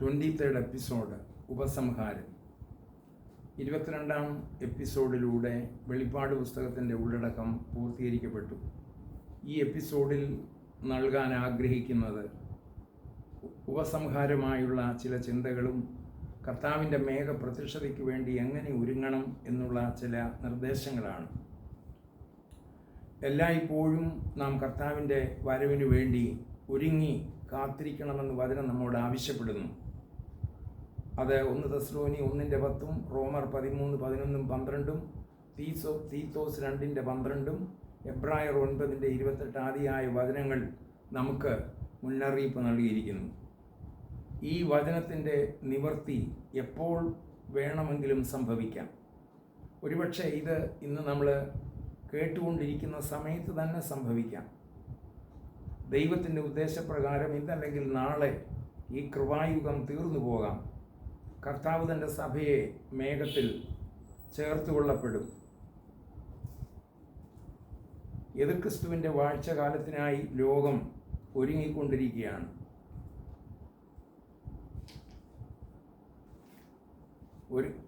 23rd episode ഉപസംഹാരം. 22ാം എപ്പിസോഡിലൂടെ വെളിപ്പാട് പുസ്തകത്തിൻ്റെ ഉള്ളടക്കം പൂർത്തീകരിക്കപ്പെട്ടു. ഈ എപ്പിസോഡിൽ നൽകാൻ ആഗ്രഹിക്കുന്നത് ഉപസംഹാരമായുള്ള ചില ചിന്തകളും കർത്താവിൻ്റെ മേഘപ്രത്യക്ഷതയ്ക്ക് വേണ്ടി എങ്ങനെ ഒരുങ്ങണം എന്നുള്ള ചില നിർദ്ദേശങ്ങളാണ്. എല്ലായ്പ്പോഴും നാം കർത്താവിൻ്റെ വരവിനു വേണ്ടി ഒരുങ്ങി കാത്തിരിക്കണമെന്ന് വചനം നമ്മോട് ആവശ്യപ്പെടുന്നു. അത് 1 തെസ്സലോനിക്കർ 1:10, റോമർ 13:11-12, തീത്തോസ് 2:12, എബ്രായർ 9:28 ആദിയായ വചനങ്ങൾ നമുക്ക് മുന്നറിയിപ്പ് നൽകിയിരിക്കുന്നു. ഈ വചനത്തിൻ്റെ നിവർത്തി എപ്പോൾ വേണമെങ്കിലും സംഭവിക്കാം. ഒരുപക്ഷെ ഇത് ഇന്ന് നമ്മൾ കേട്ടുകൊണ്ടിരിക്കുന്ന സമയത്ത് തന്നെ സംഭവിക്കാം. ദൈവത്തിൻ്റെ ഉദ്ദേശപ്രകാരം ഇന്നല്ലെങ്കിൽ നാളെ ഈ കൃപായുഗം തീർന്നു പോകാം. കർത്താവ് തൻ്റെ സഭയെ മേഘത്തിൽ ചേർത്തുകൊള്ളപ്പെടും. എതിർക്രിസ്തുവിൻ്റെ വാഴ്ചകാലത്തിനായി ലോകം ഒരുങ്ങിക്കൊണ്ടിരിക്കുകയാണ്.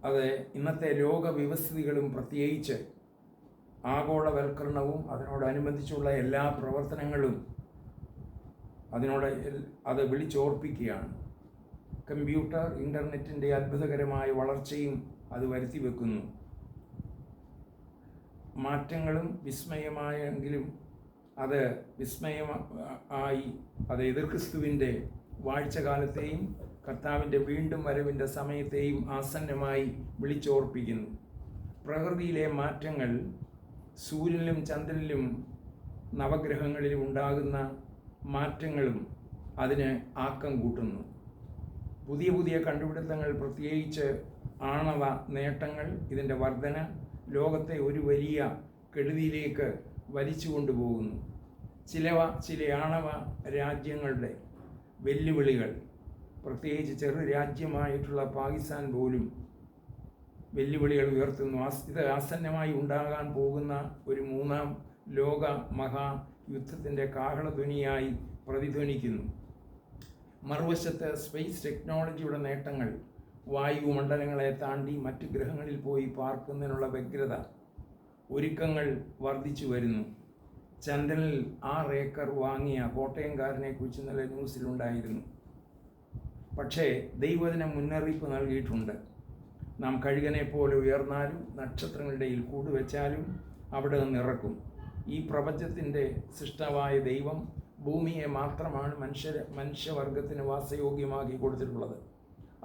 അത് ഇന്നത്തെ ലോക വ്യവസ്ഥിതികളും പ്രത്യേകിച്ച് ആഗോളവൽക്കരണവും അതിനോടനുബന്ധിച്ചുള്ള എല്ലാ പ്രവർത്തനങ്ങളും അത് വിളിച്ചോർപ്പിക്കുകയാണ്. കമ്പ്യൂട്ടർ, ഇൻ്റർനെറ്റിൻ്റെ അത്ഭുതകരമായ വളർച്ചയും അത് വരുത്തി വെക്കുന്നു. മാറ്റങ്ങളും വിസ്മയമായെങ്കിലും അത് വിസ്മയമായി അത് എതിർക്രിസ്തുവിൻ്റെ വാഴ്ചകാലത്തെയും കർത്താവിൻ്റെ വീണ്ടും വരവിൻ്റെ സമയത്തെയും ആസന്നമായി വിളിച്ചോർപ്പിക്കുന്നു. പ്രകൃതിയിലെ മാറ്റങ്ങൾ സൂര്യനിലും ചന്ദ്രനിലും നവഗ്രഹങ്ങളിലും ഉണ്ടാകുന്ന മാറ്റങ്ങളും അതിന് ആക്കം കൂട്ടുന്നു. പുതിയ പുതിയ കണ്ടുപിടുത്തങ്ങൾ, പ്രത്യേകിച്ച് ആണവ നേട്ടങ്ങൾ, ഇതിൻ്റെ വർധന ലോകത്തെ ഒരു വലിയ കെടുതിയിലേക്ക് വലിച്ചു കൊണ്ടുപോകുന്നു. ചില ആണവ രാജ്യങ്ങളുടെ വെല്ലുവിളികൾ, പ്രത്യേകിച്ച് ചെറു രാജ്യമായിട്ടുള്ള പാകിസ്ഥാൻ പോലും വെല്ലുവിളികൾ ഉയർത്തുന്നു. ഇത് ആസന്നമായി ഉണ്ടാകാൻ പോകുന്ന ഒരു 3ാം ലോക മഹായുദ്ധത്തിൻ്റെ കാഹളധ്വനിയായി പ്രതിധ്വനിക്കുന്നു. മറുവശത്ത് സ്പേസ് ടെക്നോളജിയുടെ നേട്ടങ്ങൾ, വായുമണ്ഡലങ്ങളെ താണ്ടി മറ്റ് ഗ്രഹങ്ങളിൽ പോയി പാർക്കുന്നതിനുള്ള വ്യഗ്രത, ഒരുക്കങ്ങൾ വർദ്ധിച്ചു വരുന്നു. ചന്ദ്രനിൽ 6 ഏക്കർ വാങ്ങിയ കോട്ടയംകാരനെ കുറിച്ച് ഇന്നലെ ന്യൂസിലുണ്ടായിരുന്നു. പക്ഷേ ദൈവവചനം മുന്നറിയിപ്പ് നൽകിയിട്ടുണ്ട്. നാം കഴുകനെ പോലെ ഉയർന്നാലും നക്ഷത്രങ്ങളുടെ ഇടയിൽ കൂടുവെച്ചാലും അവിടെ നിന്ന് ഇറക്കും. ഈ പ്രപഞ്ചത്തിൻ്റെ സൃഷ്ടാവായ ദൈവം ഭൂമിയെ മാത്രമാണ് മനുഷ്യവർഗത്തിന് വാസയോഗ്യമാക്കി കൊടുത്തിട്ടുള്ളത്.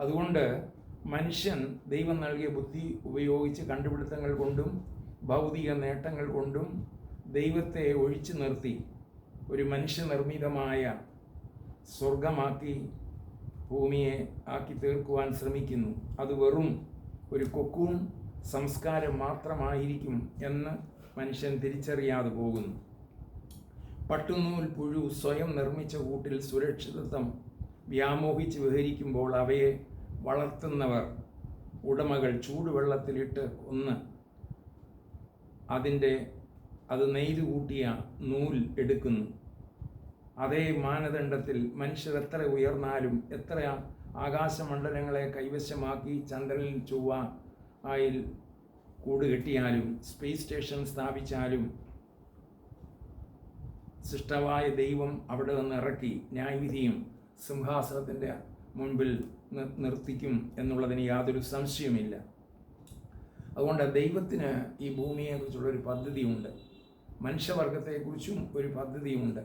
അതുകൊണ്ട് മനുഷ്യൻ ദൈവം നൽകിയ ബുദ്ധി ഉപയോഗിച്ച് കണ്ടുപിടുത്തങ്ങൾ കൊണ്ടും ഭൗതിക നേട്ടങ്ങൾ കൊണ്ടും ദൈവത്തെ ഒഴിച്ചു നിർത്തി ഒരു മനുഷ്യനിർമ്മിതമായ സ്വർഗമാക്കി ഭൂമിയെ ആക്കി തീർക്കുവാൻ ശ്രമിക്കുന്നു. അത് വെറും ഒരു കൊക്കൂൺ സംസ്കാരം മാത്രമായിരിക്കും എന്ന് മനുഷ്യൻ തിരിച്ചറിയാതെ പോകുന്നു. പട്ടുനൂൽ പുഴു സ്വയം നിർമ്മിച്ച കൂട്ടിൽ സുരക്ഷിതത്വം വ്യാമോഹിച്ച് വിഹരിക്കുമ്പോൾ അവയെ വളർത്തുന്നവർ ഉടമകൾ ചൂടുവെള്ളത്തിലിട്ട് കൊന്ന് അത് നെയ്തു കൂട്ടിയ നൂൽ എടുക്കുന്നു. അതേ മാനദണ്ഡത്തിൽ മനുഷ്യർ എത്ര ഉയർന്നാലും, എത്ര ആകാശമണ്ഡലങ്ങളെ കൈവശമാക്കി ചന്ദ്രനിൽ ചൊവ്വയിൽ കൂടുകെട്ടിയാലും, സ്പേസ് സ്റ്റേഷൻ സ്ഥാപിച്ചാലും, സൃഷ്ടാവായ ദൈവം അവിടെ നിന്ന് ഇറക്കി ന്യായവിധിയും സിംഹാസനത്തിൻ്റെ മുൻപിൽ നിർത്തിക്കും എന്നുള്ളതിന് യാതൊരു സംശയമില്ല. അതുകൊണ്ട് ദൈവത്തിന് ഈ ഭൂമിയെക്കുറിച്ചുള്ളൊരു പദ്ധതിയുണ്ട്. മനുഷ്യവർഗത്തെക്കുറിച്ചും ഒരു പദ്ധതിയുണ്ട്.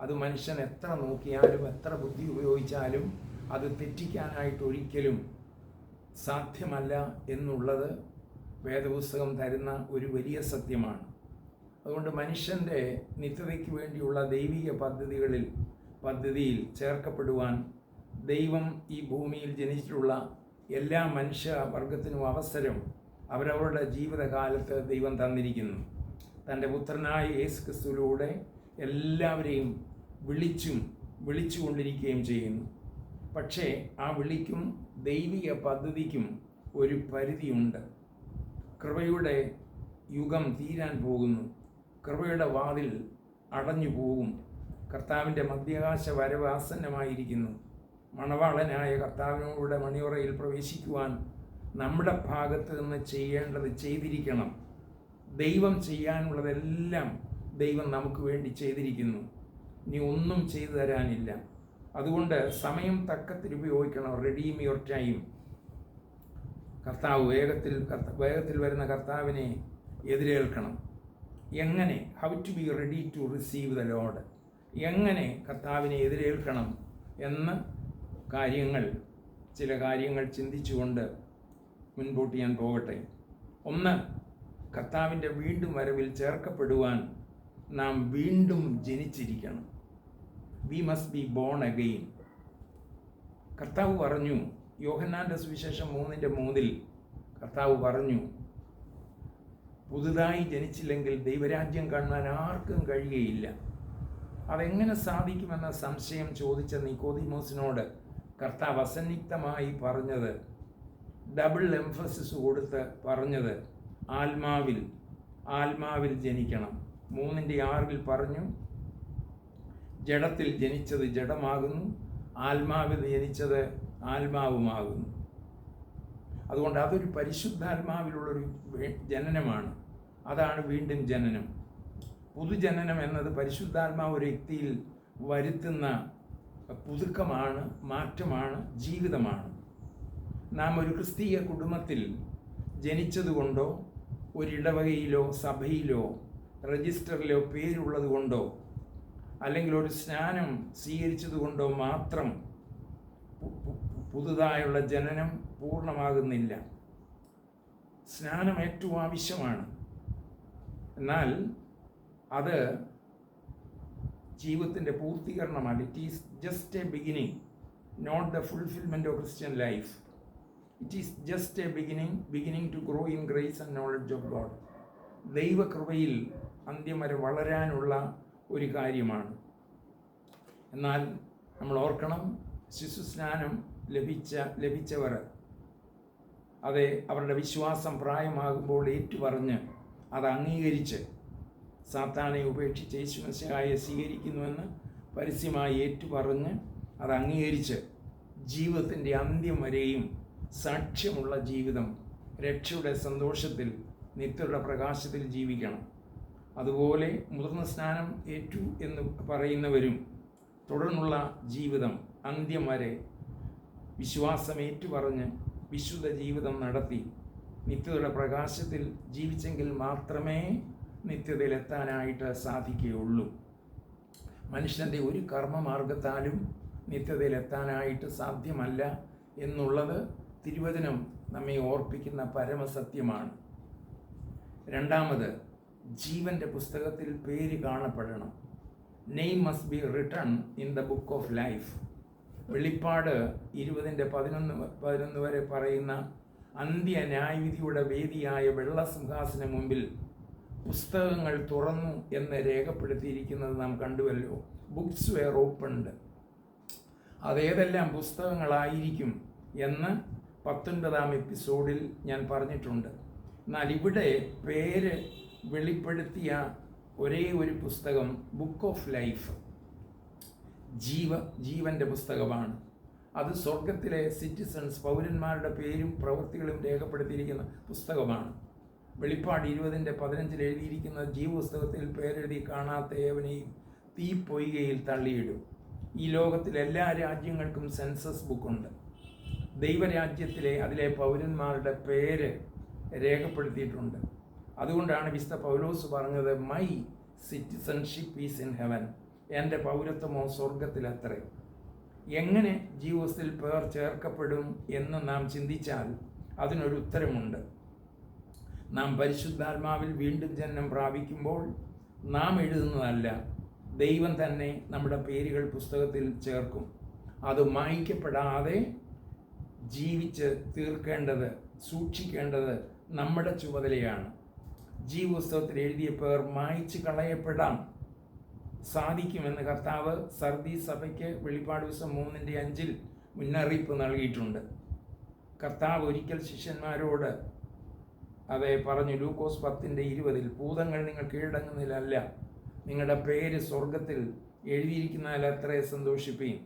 അത് മനുഷ്യൻ എത്ര നോക്കിയാലും എത്ര ബുദ്ധി ഉപയോഗിച്ചാലും അത് തെറ്റിക്കാനായിട്ട് ഒരിക്കലും സാധ്യമല്ല എന്നുള്ളത് വേദപുസ്തകം തരുന്ന ഒരു വലിയ സത്യമാണ്. അതുകൊണ്ട് മനുഷ്യൻ്റെ നിത്യതയ്ക്ക് വേണ്ടിയുള്ള ദൈവിക പദ്ധതിയിൽ ചേർക്കപ്പെടുവാൻ ദൈവം ഈ ഭൂമിയിൽ ജനിച്ചിട്ടുള്ള എല്ലാ മനുഷ്യവർഗത്തിനും അവസരം അവരവരുടെ ജീവിതകാലത്ത് ദൈവം തന്നിരിക്കുന്നു. തൻ്റെ പുത്രനായ യേശുക്രിസ്തുവിലൂടെ എല്ലാവരെയും വിളിച്ചുകൊണ്ടിരിക്കുകയും ചെയ്യുന്നു. പക്ഷേ ആ വിളിക്കും ദൈവിക പദ്ധതിക്കും ഒരു പരിധിയുണ്ട്. കൃപയുടെ യുഗം തീരാൻ പോകുന്നു. കൃപയുടെ വാതിൽ അടഞ്ഞു പോകും. കർത്താവിൻ്റെ മധ്യാകാശ വരവ് ആസന്നമായിരിക്കുന്നു. മണവാളനായ കർത്താവിനോട് മണിയുറയിൽ പ്രവേശിക്കുവാൻ നമ്മുടെ ഭാഗത്ത് നിന്ന് ചെയ്യേണ്ടത് ചെയ്തിരിക്കണം. ദൈവം ചെയ്യാനുള്ളതെല്ലാം ദൈവം നമുക്ക് വേണ്ടി ചെയ്തിരിക്കുന്നു. ഇനി ഒന്നും ചെയ്തു തരാനില്ല. അതുകൊണ്ട് സമയം തക്കത്തിൽ ഉപയോഗിക്കണം. Redeem your time. കർത്താവ് വേഗത്തിൽ വരുന്ന കർത്താവിനെ എതിരേൽക്കണം. എങ്ങനെ? How to be ready to receive the Lord. എങ്ങനെ കർത്താവിനെ എതിരേൽക്കണം എന്ന ചില കാര്യങ്ങൾ ചിന്തിച്ചുകൊണ്ട് മുൻപോട്ട് ഞാൻ പോകട്ടെ. ഒന്ന്, കർത്താവിൻ്റെ വീണ്ടും വരവിൽ ചേർക്കപ്പെടുവാൻ നാം വീണ്ടും ജനിച്ചിരിക്കണം. We must be born again. കർത്താവ് പറഞ്ഞു, യോഹന്നാൻ്റെ സുവിശേഷം 3:3 കർത്താവ് പറഞ്ഞു, പുതുതായി ജനിച്ചില്ലെങ്കിൽ ദൈവരാജ്യം കാണാൻ ആർക്കും കഴിയുകയില്ല. അതെങ്ങനെ സാധിക്കുമെന്ന സംശയം ചോദിച്ച നിക്കോദിമോസിനോട് കർത്താവ് അസന്നിഗ്ധമായി പറഞ്ഞത്, ഡബിൾ എംഫസിസ് കൊടുത്ത് പറഞ്ഞത്, ആത്മാവിൽ ജനിക്കണം. 3:6 പറഞ്ഞു, ജഡത്തിൽ ജനിച്ചത് ജഡമാകുന്നു, ആത്മാവിൽ ജനിച്ചത് ആത്മാവുമാകുന്നു. അതുകൊണ്ട് അതൊരു പരിശുദ്ധാത്മാവിലുള്ളൊരു ജനനമാണ്. അതാണ് വീണ്ടും ജനനം. പുതുജനനം എന്നത് പരിശുദ്ധാത്മാവ് ഒരു വ്യക്തിയിൽ വരുത്തുന്ന പുതുക്കമാണ്, മാറ്റമാണ്, ജീവിതമാണ്. നാം ഒരു ക്രിസ്തീയ കുടുംബത്തിൽ ജനിച്ചതുകൊണ്ടോ ഒരിടവകയിലോ സഭയിലോ രജിസ്റ്ററിലോ പേരുള്ളത് കൊണ്ടോ അല്ലെങ്കിൽ ഒരു സ്നാനം സ്വീകരിച്ചതുകൊണ്ടോ മാത്രം പുതുതായുള്ള ജനനം പൂർണ്ണമാകുന്നില്ല. സ്നാനം ഏറ്റവും ആവശ്യമാണ്. എന്നാൽ അത് ജീവിതത്തിൻ്റെ പൂർത്തീകരണമല്ല. It is just a beginning, not the fulfilment of Christian life. It is just a beginning to grow in grace and knowledge of God. ദൈവകൃപയിൽ അന്ത്യം വരെ വളരാനുള്ള ഒരു കാര്യമാണ്. എന്നാൽ നമ്മൾ ഓർക്കണം, ശിശുസ്നാനം ലഭിച്ചവർ അതെ അവരുടെ വിശ്വാസം പ്രായമാകുമ്പോൾ ഏറ്റുപറഞ്ഞ് അത് അംഗീകരിച്ച് സാത്താനെ ഉപേക്ഷിച്ച് യേശുമശിഹായെ സ്വീകരിക്കുന്നുവെന്ന് പരസ്യമായി ഏറ്റുപറഞ്ഞ് അത് അംഗീകരിച്ച് ജീവിതത്തിൻ്റെ അന്ത്യം വരെയും സാക്ഷ്യമുള്ള ജീവിതം, രക്ഷയുടെ സന്തോഷത്തിൽ, നിത്യയുടെ പ്രകാശത്തിൽ ജീവിക്കണം. അതുപോലെ മുതിർന്ന സ്നാനം ഏറ്റു എന്ന് പറയുന്നവരും തുടർന്നുള്ള ജീവിതം അന്ത്യം വരെ വിശ്വാസം ഏറ്റുപറഞ്ഞ് വിശുദ്ധ ജീവിതം നടത്തി നിത്യതയുടെ പ്രകാശത്തിൽ ജീവിച്ചെങ്കിൽ മാത്രമേ നിത്യതയിലെത്താനായിട്ട് സാധിക്കുകയുള്ളൂ. മനുഷ്യൻ്റെ ഒരു കർമ്മമാർഗത്താലും നിത്യതയിലെത്താനായിട്ട് സാധ്യമല്ല എന്നുള്ളത് തിരുവചനം നമ്മെ ഓർപ്പിക്കുന്ന പരമസത്യമാണ്. രണ്ടാമത്, ജീവൻ്റെ പുസ്തകത്തിൽ പേര് കാണപ്പെടണം. Name must be written in the book of life. വെളിപ്പാട് 20:11 വരെ പറയുന്ന അന്ത്യ ന്യായവിധിയുടെ വേദിയായ വെള്ളസിംഹാസനം മുമ്പിൽ പുസ്തകങ്ങൾ തുറന്നു എന്ന് രേഖപ്പെടുത്തിയിരിക്കുന്നത് നാം കണ്ടുവല്ലോ. Books were opened. അതേതെല്ലാം പുസ്തകങ്ങളായിരിക്കും എന്ന് 19 എപ്പിസോഡിൽ ഞാൻ പറഞ്ഞിട്ടുണ്ട്. എന്നാൽ ഇവിടെ പേര് വെളിപ്പെടുത്തിയ ഒരേ ഒരു പുസ്തകം ബുക്ക് ഓഫ് ലൈഫ്, ജീവൻ്റെ പുസ്തകമാണ്. അത് സ്വർഗത്തിലെ സിറ്റിസൺസ്, പൗരന്മാരുടെ പേരും പ്രവൃത്തികളും രേഖപ്പെടുത്തിയിരിക്കുന്ന പുസ്തകമാണ്. വെളിപ്പാട് 20:15 എഴുതിയിരിക്കുന്ന ജീവപുസ്തകത്തിൽ പേരെഴുതി കാണാത്ത ഏവനെയും തീപ്പൊയ്കയിൽ തള്ളിയിടും. ഈ ലോകത്തിലെ എല്ലാ രാജ്യങ്ങൾക്കും സെൻസസ് ബുക്കുണ്ട്. ദൈവരാജ്യത്തിലെ അതിലെ പൗരന്മാരുടെ പേര് രേഖപ്പെടുത്തിയിട്ടുണ്ട്. അതുകൊണ്ടാണ് വിശുദ്ധ പൗലോസ് പറഞ്ഞത്, my citizenship is in heaven. എൻ്റെ പൗരത്വമോ സ്വർഗത്തിലത്രേ. എങ്ങനെ ജീവിതത്തിൽ പേർ ചേർക്കപ്പെടും എന്ന് നാം ചിന്തിച്ചാൽ അതിനൊരു ഉത്തരമുണ്ട്. നാം പരിശുദ്ധാത്മാവിൽ വീണ്ടും ജനനം പ്രാപിക്കുമ്പോൾ നാം എഴുതുന്നതല്ല, ദൈവം തന്നെ നമ്മുടെ പേരുകൾ പുസ്തകത്തിൽ ചേർക്കും. അത് മായ്ക്കപ്പെടാതെ ജീവിച്ച് തീർക്കേണ്ടത്, സൂക്ഷിക്കേണ്ടത് നമ്മുടെ ചുമതലയാണ്. ജീവപുസ്തകത്തിൽ എഴുതിയ പേർ മായ്ച്ചു കളയപ്പെടാം സാധിക്കുമെന്ന് കർത്താവ് സർദീസ് സഭയ്ക്ക് വെളിപ്പാട് ദിവസം 3:5 മുന്നറിയിപ്പ് നൽകിയിട്ടുണ്ട്. കർത്താവ് ഒരിക്കൽ ശിഷ്യന്മാരോട് പറഞ്ഞു, ലൂക്കോസ് 10:20, ഭൂതങ്ങൾ നിങ്ങൾ കീഴടങ്ങുന്നതിലല്ല, നിങ്ങളുടെ പേര് സ്വർഗത്തിൽ എഴുതിയിരിക്കുന്നതിൽ അത്രേ സന്തോഷിപ്പീൻ.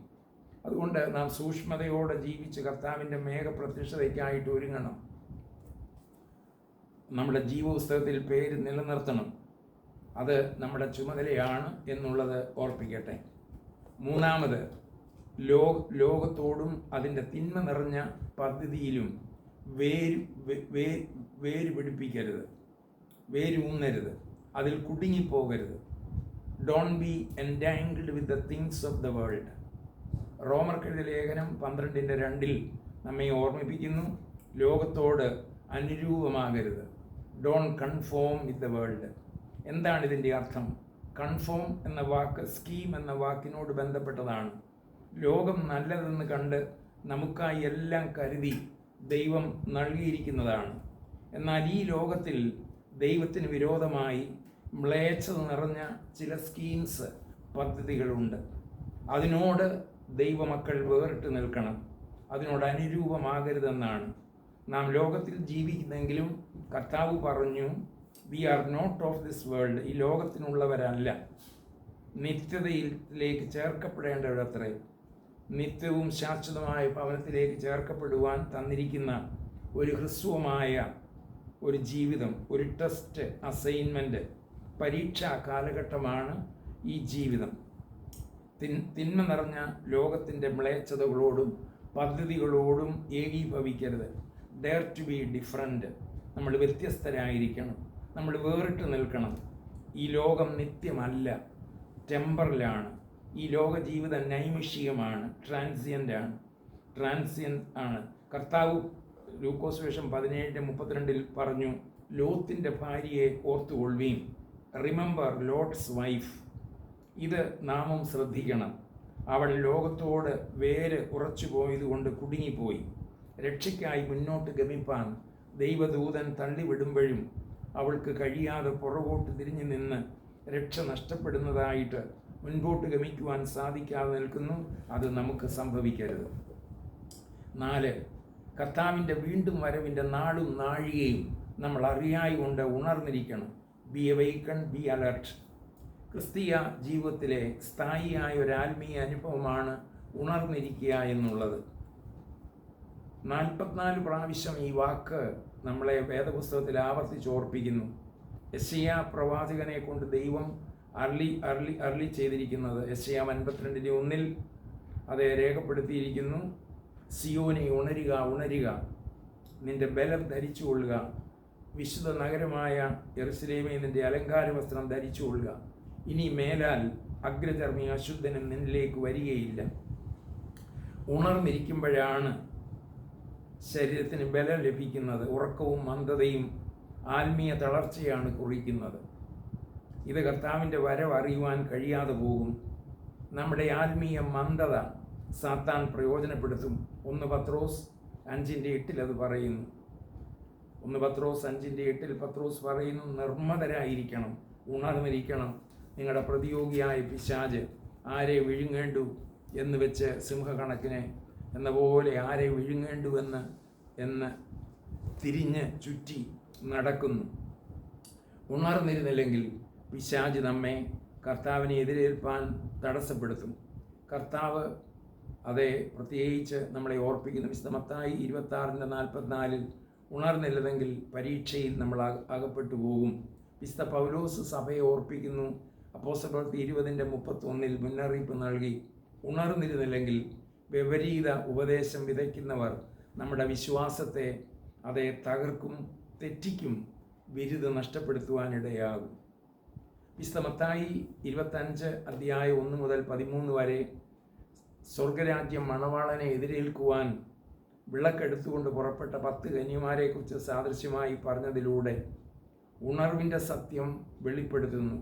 അതുകൊണ്ട് നാം സൂക്ഷ്മതയോടെ ജീവിച്ച് കർത്താവിൻ്റെ മേഘപ്രത്യക്ഷതയ്ക്കായിട്ട് ഒരുങ്ങണം. നമ്മുടെ ജീവപുസ്തകത്തിൽ പേര് നിലനിർത്തണം. അത് നമ്മുടെ ചുമതലയാണ് എന്നുള്ളത് ഓർപ്പിക്കട്ടെ. മൂന്നാമത്, ലോകത്തോടും അതിൻ്റെ തിന്മ നിറഞ്ഞ പദ്ധതിയിലും വേര് പിടിപ്പിക്കരുത്, വേരൂന്നരുത്, അതിൽ കുടുങ്ങിപ്പോകരുത്. Don't be entangled with the things of the world. റോമർക്കെഴുതിയ ലേഖനം 12:2 നമ്മെ ഓർമ്മിപ്പിക്കുന്നു, ലോകത്തോട് അനുരൂപമാകരുത്. Don't conform with the world. എന്താണ് ഇതിൻ്റെ അർത്ഥം? കൺഫോം എന്ന വാക്ക് സ്കീം എന്ന വാക്കിനോട് ബന്ധപ്പെട്ടതാണ്. ലോകം നല്ലതെന്ന് കണ്ട് നമുക്കായി എല്ലാം കരുതി ദൈവം നൽകിയിരിക്കുന്നതാണ്. എന്നാൽ ഈ ലോകത്തിൽ ദൈവത്തിന് വിരോധമായി മ്ലേച്ഛത നിറഞ്ഞ ചില സ്കീംസ്, പദ്ധതികളുണ്ട്. അതിനോട് ദൈവമക്കൾ വേറിട്ട് നിൽക്കണം, അതിനോട് അനുരൂപമാകരുതെന്നാണ്. നാം ലോകത്തിൽ ജീവിക്കുന്നെങ്കിലും കർത്താവ് പറഞ്ഞു, we are not of this world. ഈ ലോകത്തിനുള്ളവരല്ല, നിത്യതയിലേക്ക് ചേർക്കപ്പെടേണ്ടവരത്രേ. നിത്യവും ശാശ്വതമായ ഭവനത്തിലേക്ക് ചേർക്കപ്പെടുവാൻ തന്നിരിക്കുന്ന ഒരു ഹ്രസ്വമായ ഒരു ജീവിതം, ഒരു ടെസ്റ്റ് അസൈൻമെൻറ്റ്, പരീക്ഷാ കാലഘട്ടമാണ് ഈ ജീവിതം. തിന്മ നിറഞ്ഞ ലോകത്തിൻ്റെ മ്ലേച്ഛതകളോടും പദ്ധതികളോടും ഏകീഭവിക്കരുത്. Dare to be different. നമ്മൾ വ്യത്യസ്തരായിരിക്കണം, നമ്മൾ വേറിട്ട് നിൽക്കണം. ഈ ലോകം നിത്യമല്ല, ടെമ്പറലാണ്. ഈ ലോക ജീവിതം നൈമിഷികമാണ്, ട്രാൻസിയൻ്റ് ആണ്. കർത്താവ് ലൂക്കോസ് വേഷം 17:32 പറഞ്ഞു, ലോത്തിൻ്റെ ഭാര്യയെ ഓർത്തുകൊള്ളുവീൻ. Remember lots wife. ഇത് നാമും ശ്രദ്ധിക്കണം. അവൾ ലോകത്തോട് വേര് ഉറച്ചു പോയതുകൊണ്ട് കുടുങ്ങിപ്പോയി. രക്ഷയ്ക്കായി മുന്നോട്ട് ഗമിപ്പാൻ ദൈവദൂതൻ തള്ളിവിടുമ്പോഴും അവൾക്ക് കഴിയാതെ പുറകോട്ട് തിരിഞ്ഞു നിന്ന് രക്ഷ നഷ്ടപ്പെടുന്നതായിട്ട് മുൻപോട്ട് ഗമിക്കുവാൻ സാധിക്കാതെ നിൽക്കുന്നു. അത് നമുക്ക് സംഭവിക്കരുത്. 4, കർത്താവിൻ്റെ വീണ്ടും വരവിൻ്റെ നാളും നാഴികയും നമ്മൾ അറിയായി കൊണ്ട് ഉണർന്നിരിക്കണം. Be awaken, be alert. ക്രിസ്തീയ ജീവിതത്തിലെ സ്ഥായിയായ ഒരു ആത്മീയ അനുഭവമാണ് ഉണർന്നിരിക്കുക എന്നുള്ളത്. 44 പ്രാവശ്യം ഈ വാക്ക് നമ്മളെ വേദപുസ്തകത്തിൽ ആവർത്തിച്ചോർപ്പിക്കുന്നു. യെശയ്യാ പ്രവാചകനെ കൊണ്ട് ദൈവം അരുളി ചെയ്തിരിക്കുന്നത് യെശയ്യാ 52:1 അത് രേഖപ്പെടുത്തിയിരിക്കുന്നു. സിയോനെ ഉണരുക, ഉണരുക, നിന്റെ ബലം ധരിച്ചുകൊള്ളുക. വിശുദ്ധ നഗരമായ യെരുശലേമേ, നിന്റെ അലങ്കാര വസ്ത്രം ധരിച്ചുകൊള്ളുക. ഇനി മേലാൽ അഗ്രചർമ്മി അശുദ്ധനും നിന്നിലേക്ക് വരികയില്ല. ഉണർന്നിരിക്കുമ്പോഴാണ് ശരീരത്തിന് ബലം ലഭിക്കുന്നത്. ഉറക്കവും മന്ദതയും ആത്മീയ തളർച്ചയാണ് കുറിക്കുന്നത്. ഇത് കർത്താവിൻ്റെ വരവ് അറിയുവാൻ കഴിയാതെ പോകും. നമ്മുടെ ആത്മീയ മന്ദത സാത്താൻ പ്രയോജനപ്പെടുത്തും. 1 പത്രോസ് 5:8 അത് പറയുന്നു. 1 പത്രോസ് 5:8 പത്രോസ് പറയുന്നു, നിർമ്മതരായിരിക്കണം, ഉണർന്നിരിക്കണം. നിങ്ങളുടെ പ്രതിയോഗിയായ പിശാച് ആരെ വിഴുങ്ങേണ്ടു എന്ന് വെച്ച് സിംഹകണക്കിനെ എന്ന പോലെ ആരെ വിഴുങ്ങേണ്ടുവെന്ന് തിരിഞ്ഞ് ചുറ്റി നടക്കുന്നു. ഉണർന്നിരുന്നില്ലെങ്കിൽ പിശാച് നമ്മെ കർത്താവിനെ എതിരേൽപ്പാൻ തടസ്സപ്പെടുത്തും. കർത്താവ് അതേ പ്രത്യേകിച്ച് നമ്മളെ ഓർപ്പിക്കുന്നു. വിശുദ്ധ മത്തായി 26:44 ഉണർന്നില്ലതെങ്കിൽ പരീക്ഷയിൽ നമ്മൾ അകപ്പെട്ടു പോകും. വിശുദ്ധ പൗലോസ് സഭയെ ഓർപ്പിക്കുന്നു. അപ്പോസ്തലപ്രവൃത്തി 20:31 മുന്നറിയിപ്പ് നൽകി. ഉണർന്നിരുന്നില്ലെങ്കിൽ വിപരീത ഉപദേശം വിതയ്ക്കുന്നവർ നമ്മുടെ വിശ്വാസത്തെ അതേ തകർക്കും, തെറ്റിക്കും, ബിരുദം നഷ്ടപ്പെടുത്തുവാനിടയാകും. വിശുദ്ധ മത്തായി 25:1-13 വരെ സ്വർഗരാജ്യം മണവാളനെ എതിരേൽക്കുവാൻ വിളക്കെടുത്തുകൊണ്ട് പുറപ്പെട്ട 10 കന്യമാരെക്കുറിച്ച് സാദൃശ്യമായി പറഞ്ഞതിലൂടെ ഉണർവിൻ്റെ സത്യം വെളിപ്പെടുത്തുന്നു.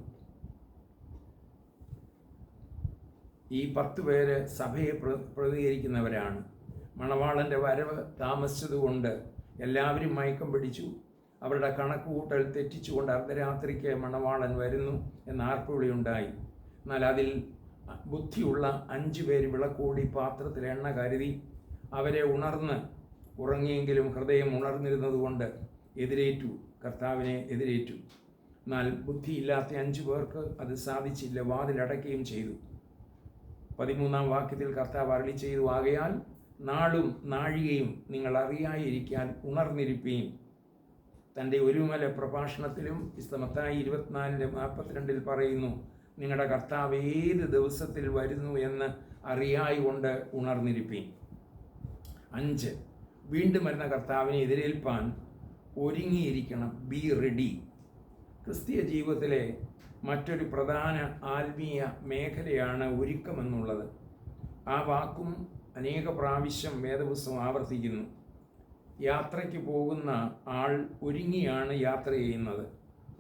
ഈ 10 പേര് സഭയെ പ്രതികരിക്കുന്നവരാണ്. മണവാളൻ്റെ വരവ് താമസിച്ചതുകൊണ്ട് എല്ലാവരും മയക്കം പിടിച്ചു. അവരുടെ കണക്കുകൂട്ടൽ തെറ്റിച്ചുകൊണ്ട് അർദ്ധരാത്രിക്ക് മണവാളൻ വരുന്നു എന്ന ആർപ്പുവിളിയുണ്ടായി. എന്നാൽ അതിൽ ബുദ്ധിയുള്ള 5 പേര് വിളക്കൂടി പാത്രത്തിൽ എണ്ണ കരുതി അവരെ ഉറങ്ങിയെങ്കിലും ഹൃദയം ഉണർന്നിരുന്നതുകൊണ്ട് കർത്താവിനെ എതിരേറ്റു. എന്നാൽ ബുദ്ധിയില്ലാത്ത 5 പേർക്ക് അത് സാധിച്ചില്ല, വാതിലടയ്ക്കുകയും ചെയ്തു. 13-ാം വാക്യത്തിൽ കർത്താവ് അരുളി ചെയ്തു, ആകയാൽ നാളും നാഴികയും നിങ്ങൾ അറിയാതിരിക്കാൻ ഉണർന്നിരിപ്പീൻ. തൻ്റെ ഒരുമല പ്രഭാഷണത്തിലും മത്തായി 24:42 പറയുന്നു, നിങ്ങളുടെ കർത്താവ് ഏത് ദിവസത്തിൽ വരുന്നു എന്ന് അറിയായികൊണ്ട് ഉണർന്നിരിപ്പീൻ. 5, വീണ്ടും വരുന്ന കർത്താവിനെ എതിരേൽപ്പാൻ ഒരുങ്ങിയിരിക്കണം. Be ready. ക്രിസ്തീയ ജീവിതത്തിലെ മറ്റൊരു പ്രധാന ആത്മീയ മേഖലയാണ് ഒരുക്കമെന്നുള്ളത്. ആ വാക്കും അനേക പ്രാവശ്യം വേദപുസ്തകം ആവർത്തിക്കുന്നു. യാത്രയ്ക്ക് പോകുന്ന ആൾ ഒരുങ്ങിയാണ് യാത്ര ചെയ്യുന്നത്.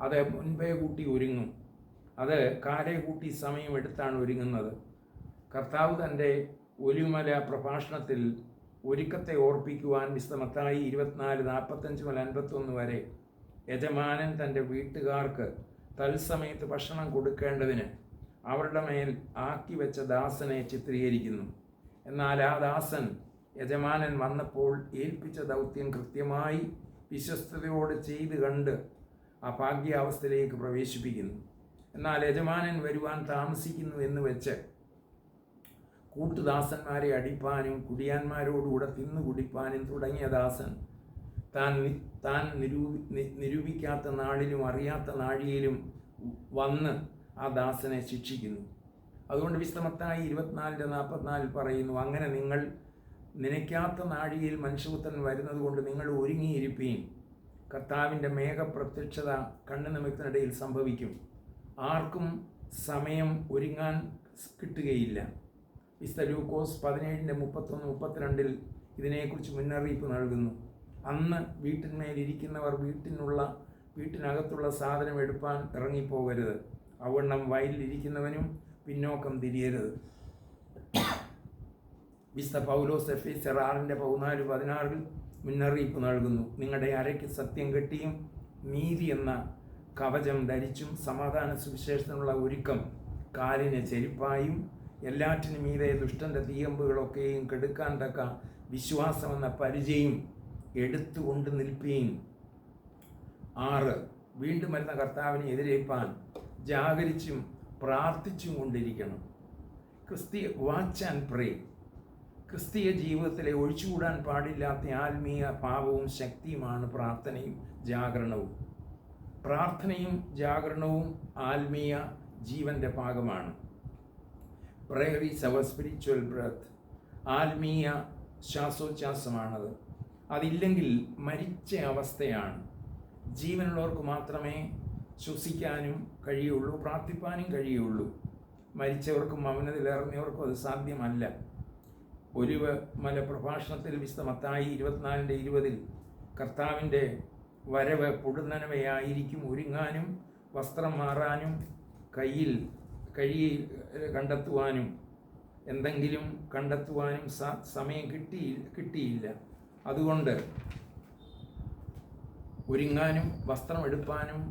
അത് മുൻപേ കൂട്ടി ഒരുങ്ങും. അത് കാലേ കൂട്ടി സമയമെടുത്താണ് ഒരുങ്ങുന്നത്. കർത്താവ് തൻ്റെ ഒലിമല പ്രഭാഷണത്തിൽ ഒരുക്കത്തെ ഓർപ്പിക്കുവാൻ മത്തായി 24:45-51 വരെ യജമാനൻ തൻ്റെ വീട്ടുകാർക്ക് തത്സമയത്ത് ഭക്ഷണം കൊടുക്കേണ്ടതിന് അവരുടെ മേൽ ആക്കി വെച്ച ദാസനെ ചിത്രീകരിക്കുന്നു. എന്നാൽ ആ ദാസൻ യജമാനൻ വന്നപ്പോൾ ഏൽപ്പിച്ച ദൗത്യം കൃത്യമായി വിശ്വസ്തയോടെ ചെയ്ത് കണ്ട് ആ ഭാഗ്യാവസ്ഥയിലേക്ക് പ്രവേശിപ്പിക്കുന്നു. എന്നാൽ യജമാനൻ വരുവാൻ താമസിക്കുന്നു എന്ന് വെച്ച് കൂട്ടുദാസന്മാരെ അടിപ്പാനും കുടിയാന്മാരോടുകൂടെ തിന്നു കുടിപ്പാനും തുടങ്ങിയ ദാസൻ താൻ നിരൂപിക്കാത്ത നാളിലും അറിയാത്ത നാഴികയിലും വന്ന് ആ ദാസനെ ശിക്ഷിക്കുന്നു. അതുകൊണ്ട് മത്തായി 24:44 പറയുന്നു, അങ്ങനെ നിങ്ങൾ നനയ്ക്കാത്ത നാഴികയിൽ മനുഷ്യപുത്രൻ വരുന്നത് കൊണ്ട് നിങ്ങൾ ഒരുങ്ങിയിരിപ്പീൻ. കർത്താവിൻ്റെ മേഘപ്രത്യക്ഷത കണ്ണുനിമിത്തത്തിനിടയിൽ സംഭവിക്കും. ആർക്കും സമയം ഒരുങ്ങാൻ കിട്ടുകയില്ല. ലൂക്കോസ് 17:31-32 ഇതിനെക്കുറിച്ച് മുന്നറിയിപ്പ് നൽകുന്നു. അന്ന് വീട്ടിന്മേലിരിക്കുന്നവർ വീട്ടിനകത്തുള്ള സാധനം എടുപ്പാൻ ഇറങ്ങിപ്പോകരുത്. അവണ്ണം വയലിലിരിക്കുന്നവനും പിന്നോക്കം തിരിയരുത്. പൗലോസ് എഫേസ്യർ 6:14-16 മുന്നറിയിപ്പ് നൽകുന്നു. നിങ്ങളുടെ അരയ്ക്ക് സത്യം കെട്ടിയും നീതി എന്ന കവചം ധരിച്ചും സമാധാന സുവിശേഷത്തിനുള്ള ഒരുക്കം കാലിന് ചെരുപ്പായും എല്ലാറ്റിനും മീതെ ദുഷ്ടൻ്റെ തീയമ്പുകളൊക്കെയും കെടുക്കാൻ തക്ക വിശ്വാസമെന്ന പരിചയം എടുത്തുകൊണ്ട് നിൽപ്പീൻ. 6, വീണ്ടും വരുന്ന കർത്താവിനെ എതിരേൽപ്പാൻ ജാഗരിച്ചും പ്രാർത്ഥിച്ചും കൊണ്ടിരിക്കണം. വാച്ച് ആൻഡ് പ്രേ. ക്രിസ്തീയ ജീവിതത്തിലെ ഒഴിച്ചുകൂടാൻ പാടില്ലാത്ത ആത്മീയ ഭാവവും ശക്തിയുമാണ് പ്രാർത്ഥനയും ജാഗരണവും. പ്രാർത്ഥനയും ജാഗരണവും ആത്മീയ ജീവൻ്റെ ഭാഗമാണ്. Prayer is our spiritual breath. ആത്മീയ ശ്വാസോച്ഛ്വാസമാണത്. അതില്ലെങ്കിൽ മരിച്ച അവസ്ഥയാണ്. ജീവനുള്ളവർക്ക് മാത്രമേ ശ്വസിക്കാനും കഴിയുള്ളൂ, പ്രാർത്ഥിപ്പാനും കഴിയുള്ളൂ. മരിച്ചവർക്കും മൗനതയിലേർന്നവർക്കും അത് സാധ്യമല്ല. ഒലിവമല പ്രഭാഷണത്തിൽ മത്തായി 24:20 കർത്താവിൻ്റെ വരവ് പൊടുന്നനവയായിരിക്കും. ഒരുങ്ങാനും വസ്ത്രം മാറാനും കയ്യിൽ കണ്ടെത്തുവാനും എന്തെങ്കിലും കണ്ടെത്തുവാനും സമയം കിട്ടിയില്ല. അതുകൊണ്ട് ഒരുങ്ങാനും വസ്ത്രമെടുപ്പാനും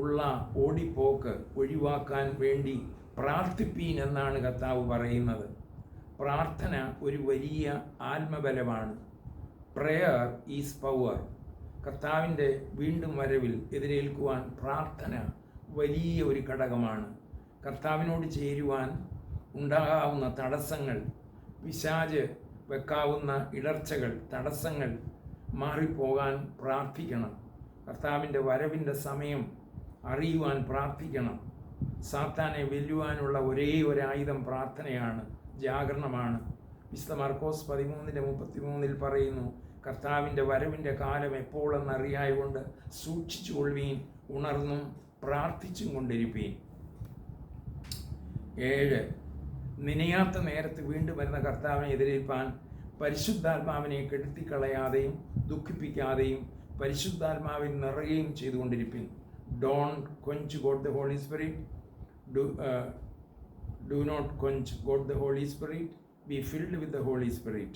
ഉള്ള ഓടിപ്പോക്ക് ഒഴിവാക്കാൻ വേണ്ടി പ്രാർത്ഥിപ്പീൻ എന്നാണ് കർത്താവ് പറയുന്നത്. പ്രാർത്ഥന ഒരു വലിയ ആത്മബലമാണ്. Prayer is power. കർത്താവിൻ്റെ വീണ്ടും വരവിൽ എതിരേൽക്കുവാൻ പ്രാർത്ഥന വലിയ ഒരു ഘടകമാണ്. കർത്താവിനോട് ചേരുവാൻ ഉണ്ടാകാവുന്ന തടസ്സങ്ങൾ, പിശാച് വെക്കാവുന്ന ഇടർച്ചകൾ, തടസ്സങ്ങൾ മാറിപ്പോകാൻ പ്രാർത്ഥിക്കണം. കർത്താവിൻ്റെ വരവിൻ്റെ സമയം അറിയുവാൻ പ്രാർത്ഥിക്കണം. സാത്താനെ വെല്ലുവാനുള്ള ഒരേ ഒരായുധം പ്രാർത്ഥനയാണ്, ജാഗരണമാണ്. മർക്കോസ് 13:33 പറയുന്നു, കർത്താവിൻ്റെ വരവിൻ്റെ കാലം എപ്പോഴെന്നറിയായതുകൊണ്ട് സൂക്ഷിച്ചുകൊള്ളുവീൻ, ഉണർന്നും പ്രാർത്ഥിച്ചും കൊണ്ടിരിപ്പീൻ. 7, നനയാത്ത നേരത്ത് വീണ്ടും വരുന്ന കർത്താവിനെ എതിരേൽപ്പാൻ പരിശുദ്ധാത്മാവിനെ കെടുത്തിക്കളയാതെയും ദുഃഖിപ്പിക്കാതെയും പരിശുദ്ധാത്മാവിൽ നിറയുകയും ചെയ്തുകൊണ്ടിരിപ്പിൻ. Don't quench God the Holy Spirit. Do not quench God the Holy Spirit. Be filled with the Holy Spirit.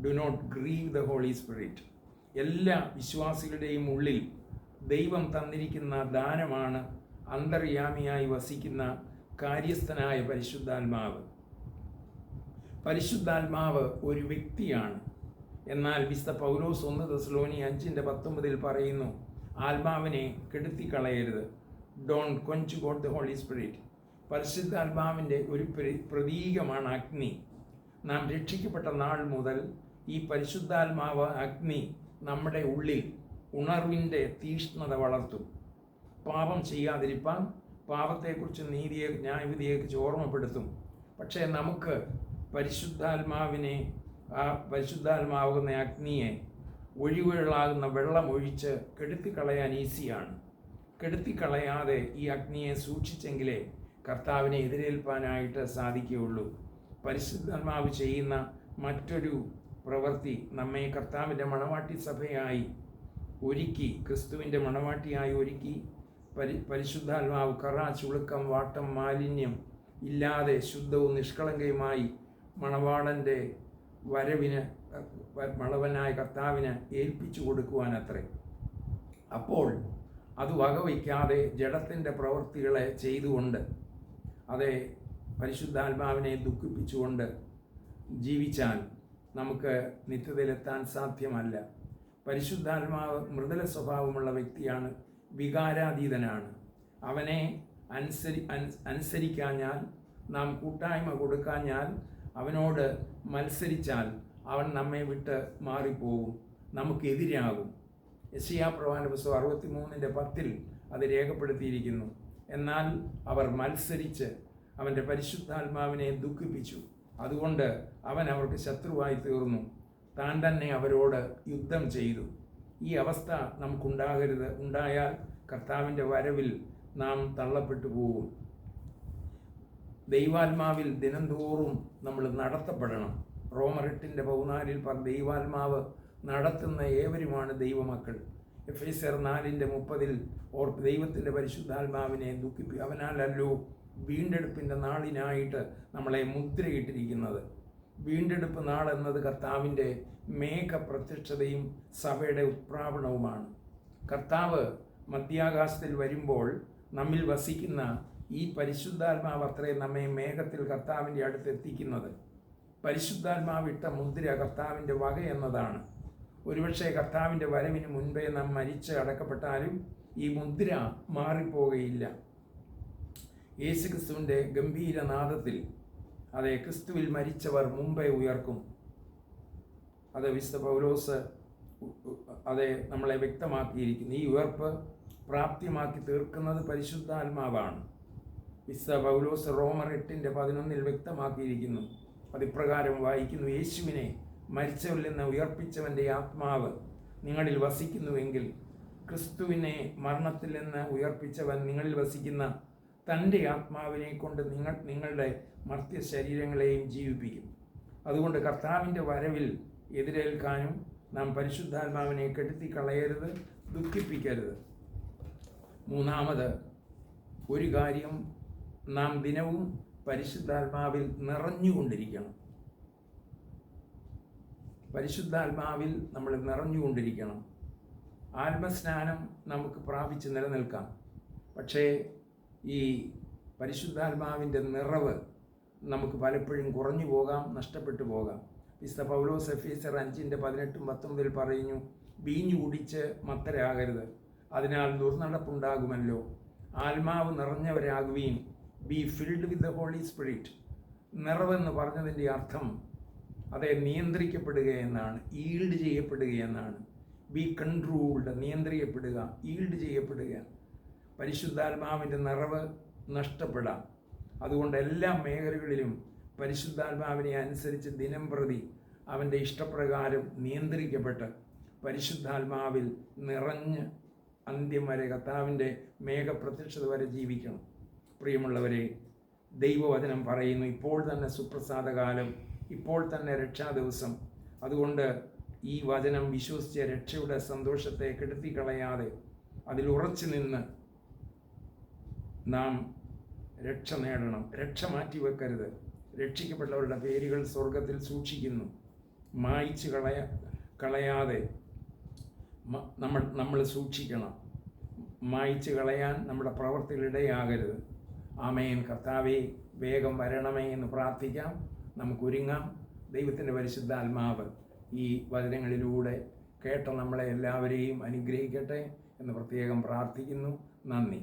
Do not grieve the Holy Spirit. എല്ലാ വിശ്വാസികളുടെയും ഉള്ളിൽ ദൈവം തന്നിരിക്കുന്ന ദാനമാണ് അന്തർയാമിയായി വസിക്കുന്ന കാര്യസ്ഥനായ പരിശുദ്ധാത്മാവ്. പരിശുദ്ധാത്മാവ് ഒരു വ്യക്തിയാണ്. എന്നാൽ പൗലോസ് 1 തെസ്സലോനിക്കർ 5:19 പറയുന്നു, ആത്മാവിനെ കെടുത്തിക്കളയരുത്. Don't quench God the Holy Spirit. പരിശുദ്ധാത്മാവിൻ്റെ ഒരു പ്രതീകമാണ് അഗ്നി. നാം രക്ഷിക്കപ്പെട്ട നാൾ മുതൽ ഈ പരിശുദ്ധാത്മാവ് അഗ്നി നമ്മുടെ ഉള്ളിൽ ഉണർവിൻ്റെ തീഷ്ണത വളർത്തും. പാപം ചെയ്യാതിരിപ്പാൻ, പാപത്തെക്കുറിച്ച് നീതിയെ ന്യായവിധിയെക്കുറിച്ച് ഓർമ്മപ്പെടുത്തും. പക്ഷേ നമുക്ക് പരിശുദ്ധാത്മാവിനെ, ആ പരിശുദ്ധാത്മാവുന്ന അഗ്നിയെ ഒഴിവുകളാകുന്ന വെള്ളം ഒഴിച്ച് കെടുത്തിക്കളയാൻ ഈസിയാണ്. കെടുത്തിക്കളയാതെ ഈ അഗ്നിയെ സൂക്ഷിച്ചെങ്കിലേ കർത്താവിനെ എതിരേൽപ്പാനായിട്ട് സാധിക്കുകയുള്ളൂ. പരിശുദ്ധാത്മാവ് ചെയ്യുന്ന മറ്റൊരു പ്രവൃത്തി നമ്മെ കർത്താവിൻ്റെ മണവാട്ടി സഭയായി ഒരുക്കി, ക്രിസ്തുവിൻ്റെ മണവാട്ടിയായി ഒരുക്കി. പരിശുദ്ധാത്മാവ് കറ, ചുളുക്കം, വാട്ടം, മാലിന്യം ഇല്ലാതെ ശുദ്ധവും നിഷ്കളങ്കയുമായി മണവാളൻ്റെ വരവിന്, മണവനായ കർത്താവിന് ഏൽപ്പിച്ചു കൊടുക്കുവാനത്രേ. അപ്പോൾ അത് വകവയ്ക്കാതെ ജഡത്തിൻ്റെ പ്രവൃത്തികളെ ചെയ്തുകൊണ്ട്, അതെ, പരിശുദ്ധാത്മാവിനെ ദുഃഖിപ്പിച്ചുകൊണ്ട് ജീവിച്ചാൽ നമുക്ക് നിത്യതയിലെത്താൻ സാധ്യമല്ല. പരിശുദ്ധാത്മാവ് മൃദുല സ്വഭാവമുള്ള വ്യക്തിയാണ്, വികാരാതീതനാണ്. അവനെ അനുസരിക്കാഞ്ഞാൽ, നാം കൂട്ടായ്മ കൊടുക്കാഞ്ഞാൽ, അവനോട് മത്സരിച്ചാൽ അവൻ നമ്മെ വിട്ട് മാറിപ്പോകും, നമുക്കെതിരാകും. യെശയ്യാപ്രവാചകന്റെ പുസ്തകം 63:10 അത് രേഖപ്പെടുത്തിയിരിക്കുന്നു. എന്നാൽ അവർ മത്സരിച്ച് അവൻ്റെ പരിശുദ്ധാത്മാവിനെ ദുഃഖിപ്പിച്ചു. അതുകൊണ്ട് അവൻ അവർക്ക് ശത്രുവായി തീർന്നു, താൻ തന്നെ അവരോട് യുദ്ധം ചെയ്തു. ഈ അവസ്ഥ നമുക്കുണ്ടാകരുത്. ഉണ്ടായാൽ കർത്താവിൻ്റെ വരവിൽ നാം തള്ളപ്പെട്ടു പോകും. ദൈവാത്മാവിൽ ദിനംതോറും നമ്മൾ നടത്തപ്പെടണം. റോമർ 8:14 ദൈവാത്മാവ് നടത്തുന്ന ഏവരുമാണ് ദൈവമക്കൾ. എഫേസ്യർ 4:30 ദൈവത്തിൻ്റെ പരിശുദ്ധാത്മാവിനെ അവനാലല്ലോ വീണ്ടെടുപ്പിൻ്റെ നാളിനായിട്ട് നമ്മളെ മുദ്രയിട്ടിരിക്കുന്നത്. വീണ്ടെടുപ്പ് നാൾ എന്നത് കർത്താവിൻ്റെ മേഘപ്രത്യക്ഷതയും സഭയുടെ ഉത്പ്രാപണവുമാണ്. കർത്താവ് മധ്യാകാശത്തിൽ വരുമ്പോൾ നമ്മിൽ വസിക്കുന്ന ഈ പരിശുദ്ധാത്മാവ് അത്രയും നമ്മെ മേഘത്തിൽ കർത്താവിൻ്റെ അടുത്ത് എത്തിക്കുന്നത്. പരിശുദ്ധാത്മാവിട്ട മുദ്ര കർത്താവിൻ്റെ വക എന്നതാണ്. ഒരുപക്ഷെ കർത്താവിൻ്റെ വരവിന് മുൻപേ നാം മരിച്ച് അടക്കപ്പെട്ടാലും ഈ മുദ്ര മാറിപ്പോകുകയില്ല. യേശുക്രിസ്തുവിൻ്റെ ഗംഭീരനാദത്തിൽ, അതെ, ക്രിസ്തുവിൽ മരിച്ചവർ മുമ്പേ ഉയർക്കും. അത് വിശുദ്ധ പൗലോസ് അതെ നമ്മളെ വ്യക്തമാക്കിയിരിക്കുന്നു. ഈ ഉയർപ്പ് പ്രാപ്തിമാക്കി തീർക്കുന്നത് പരിശുദ്ധാത്മാവാണ്. വിശുദ്ധ പൗലോസ് റോമർ 8:11 വ്യക്തമാക്കിയിരിക്കുന്നു. അതിപ്രകാരം വായിക്കുന്നു: യേശുവിനെ മരിച്ചവരിൽ നിന്ന് ഉയർപ്പിച്ചവൻ്റെ ആത്മാവ് നിങ്ങളിൽ വസിക്കുന്നുവെങ്കിൽ, ക്രിസ്തുവിനെ മരണത്തിൽ നിന്ന് ഉയർപ്പിച്ചവൻ നിങ്ങളിൽ വസിക്കുന്ന തൻ്റെ ആത്മാവിനെ കൊണ്ട് നിങ്ങളുടെ മർത്യ ശരീരങ്ങളെയും ജീവിപ്പിക്കും. അതുകൊണ്ട് കർത്താവിൻ്റെ വരവിൽ എതിരേൽക്കാനും നാം പരിശുദ്ധാത്മാവിനെ കെടുത്തിക്കളയരുത്, ദുഃഖിപ്പിക്കരുത്. മൂന്നാമത് ഒരു കാര്യം, നാം ദിനവും പരിശുദ്ധാത്മാവിൽ നിറഞ്ഞുകൊണ്ടിരിക്കണം. പരിശുദ്ധാത്മാവിൽ നമ്മൾ നിറഞ്ഞുകൊണ്ടിരിക്കണം. ആത്മസ്നാനം നമുക്ക് പ്രാപിച്ച് നിലനിൽക്കാം. പക്ഷേ ഈ പരിശുദ്ധാത്മാവിൻ്റെ നിറവ് നമുക്ക് പലപ്പോഴും കുറഞ്ഞു പോകാം, നഷ്ടപ്പെട്ടു പോകാം. വിശുദ്ധ പൗലോസ് എഫേസ്യർ 5:18-19 പറയുന്നു: വീഞ്ഞു കുടിച്ച് മത്തരാകരുത്, അതിനാൽ ദുർനടപ്പുണ്ടാകുമല്ലോ. ആത്മാവ് നിറഞ്ഞവരാകുകയും, be filled with the Holy Spirit. നിറവെന്ന് പറഞ്ഞതിൻ്റെ അർത്ഥം അതെ നിയന്ത്രിക്കപ്പെടുക എന്നാണ്, ഈൽഡ് ചെയ്യപ്പെടുക എന്നാണ്. ബി കൺട്രോൾഡ്, നിയന്ത്രിക്കപ്പെടുക, ഈൽഡ് ചെയ്യപ്പെടുക. പരിശുദ്ധാത്മാവിൻ്റെ നിറവ് നഷ്ടപ്പെടാം. അതുകൊണ്ട് എല്ലാ മേഖലകളിലും പരിശുദ്ധാത്മാവിനെ അനുസരിച്ച് ദിനം പ്രതി അവൻ്റെ ഇഷ്ടപ്രകാരം നിയന്ത്രിക്കപ്പെട്ട് പരിശുദ്ധാത്മാവിൽ നിറഞ്ഞ് അന്ത്യം വരെ, കർത്താവിൻ്റെ മേഘപ്രത്യക്ഷത വരെ ജീവിക്കണം. പ്രിയമുള്ളവരെ, ദൈവവചനം പറയുന്നു, ഇപ്പോൾ തന്നെ സുപ്രസാദകാലം, ഇപ്പോൾ തന്നെ രക്ഷാദിവസം. അതുകൊണ്ട് ഈ വചനം വിശ്വസിച്ച രക്ഷയുടെ സന്തോഷത്തെ കെടുത്തിക്കളയാതെ അതിൽ ഉറച്ചു നിന്ന് നാം രക്ഷ നേടണം. രക്ഷ മാറ്റിവെക്കരുത്. രക്ഷിക്കപ്പെട്ടവരുടെ പേരുകൾ സ്വർഗത്തിൽ സൂക്ഷിക്കുന്നു. മായ്ച്ചു കളയാതെ നമ്മൾ സൂക്ഷിക്കണം. മായ്ച്ചു കളയാൻ നമ്മുടെ പ്രവൃത്തികളിടയാകരുത്. ആമേൻ. കർത്താവേ, വേഗം വരണമേ എന്ന് പ്രാർത്ഥിക്കാം. നമുക്കൊരുങ്ങാം. ദൈവത്തിൻ്റെ പരിശുദ്ധാത്മാവ് ഈ വചനങ്ങളിലൂടെ കേട്ട നമ്മളെ എല്ലാവരെയും അനുഗ്രഹിക്കട്ടെ എന്ന് പ്രത്യേകം പ്രാർത്ഥിക്കുന്നു. നന്ദി.